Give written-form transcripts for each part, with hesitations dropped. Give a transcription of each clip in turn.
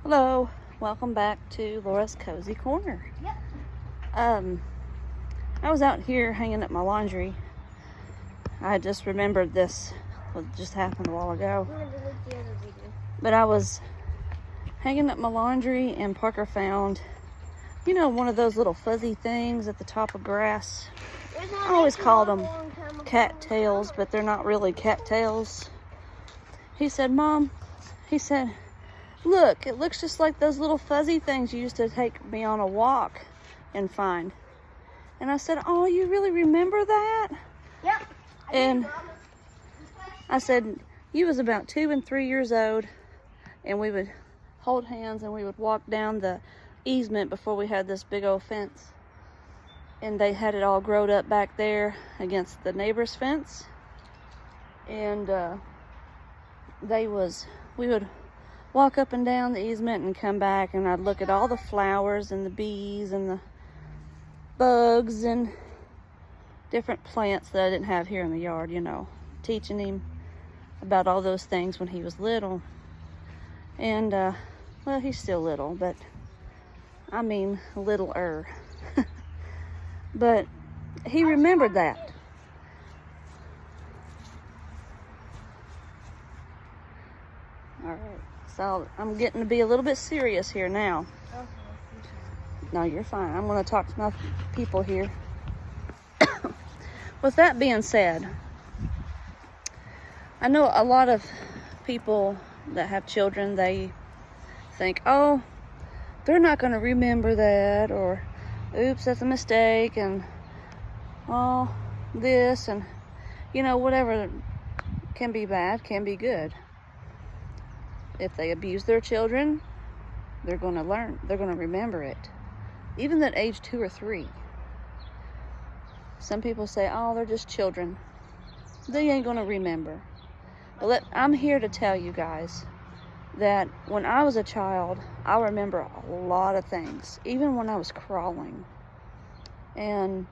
Hello, welcome back to Laura's Cozy Corner. Yep. I was out here hanging up my laundry. I just remembered this, what just happened a while ago. I'm gonna delete the other video. But I was hanging up my laundry and Parker found, one of those little fuzzy things at the top of grass. I always called them cattails, but they're not really cattails. He said, Mom, look, it looks just like those little fuzzy things you used to take me on a walk and find. And I said, oh, you really remember that? Yep. And I said, you was about 2 and 3 years old, and we would hold hands and we would walk down the easement before we had this big old fence. And they had it all growed up back there against the neighbor's fence. And we would walk up and down the easement and come back, and I'd look at all the flowers and the bees and the bugs and different plants that I didn't have here in the yard, teaching him about all those things when he was little. And, well, he's still little, but I mean littler. But he remembered that. All right, so I'm getting to be a little bit serious here now. Okay. No, you're fine. I'm going to talk to my people here. With that being said, I know a lot of people that have children, they think, oh, they're not going to remember that, or oops, that's a mistake, and oh, this, and whatever can be bad can be good. If they abuse their children, they're going to learn, they're going to remember it, even at age 2 or 3. Some people say, oh, they're just children, they ain't going to remember. But I'm here to tell you guys that when I was a child, I remember a lot of things, even when I was crawling. And,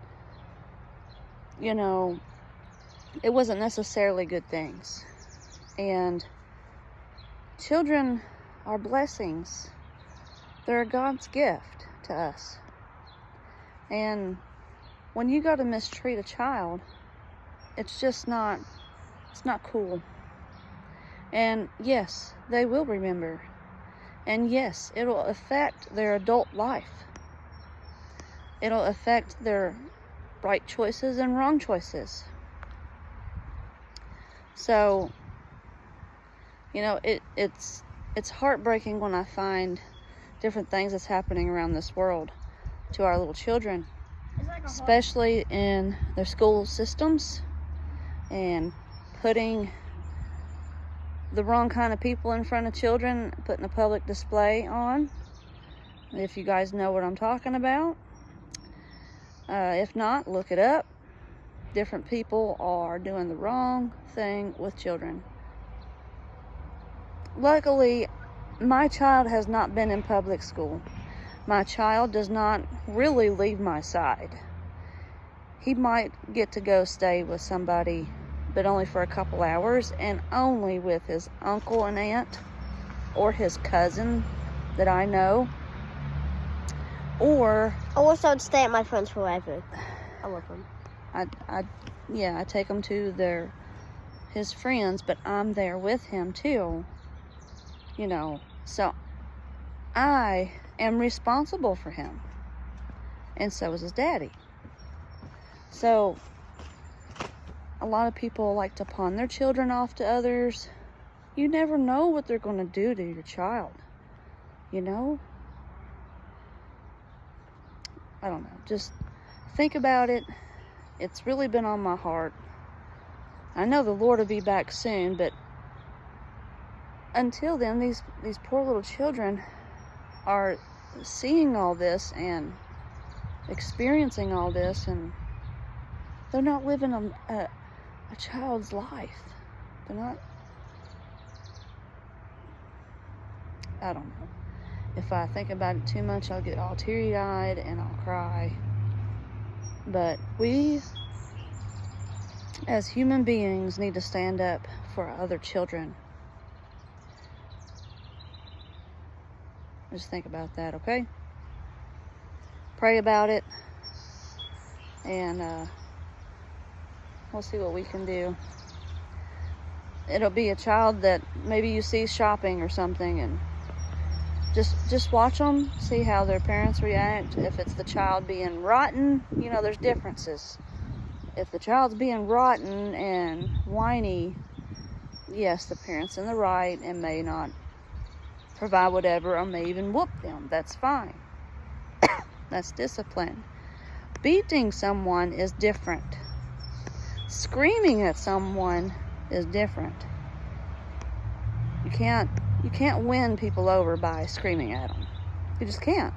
it wasn't necessarily good things. And children are blessings. They're God's gift to us. And when you go to mistreat a child, it's not cool. And yes, they will remember. And yes, it'll affect their adult life. It'll affect their right choices and wrong choices. So, it's heartbreaking when I find different things that's happening around this world to our little children, especially in their school systems, and putting the wrong kind of people in front of children, putting a public display on. If you guys know what I'm talking about. If not, look it up. Different people are doing the wrong thing with children. Luckily, my child has not been in public school. My child does not really leave my side. He might get to go stay with somebody, but only for a couple hours, and only with his uncle and aunt, or his cousin that I know, or I wish I would stay at my friend's forever. I love him. I take him to his friends, but I'm there with him too. So I am responsible for him, and so is his daddy. So a lot of people like to pawn their children off to others. You never know what they're going to do to your child. I don't know. Just think about it. It's really been on my heart. I know the Lord will be back soon, but until then, these poor little children are seeing all this and experiencing all this, and they're not living a child's life. They're not. I don't know. If I think about it too much, I'll get all teary-eyed and I'll cry. But we, as human beings, need to stand up for other children. Just think about that, okay? Pray about it, and we'll see what we can do. It'll be a child that maybe you see shopping or something, and just watch them, see how their parents react. If it's the child being rotten, you know, there's differences. If the child's being rotten and whiny, yes, the parent's in the right and may not provide whatever, or may even whoop them. That's fine. That's discipline. Beating someone is different. Screaming at someone is different. You can't win people over by screaming at them. You just can't.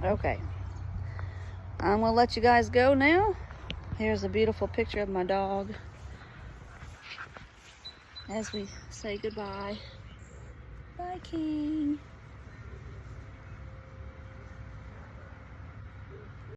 Okay. I'm gonna let you guys go now. Here's a beautiful picture of my dog as we say goodbye. Bye, King.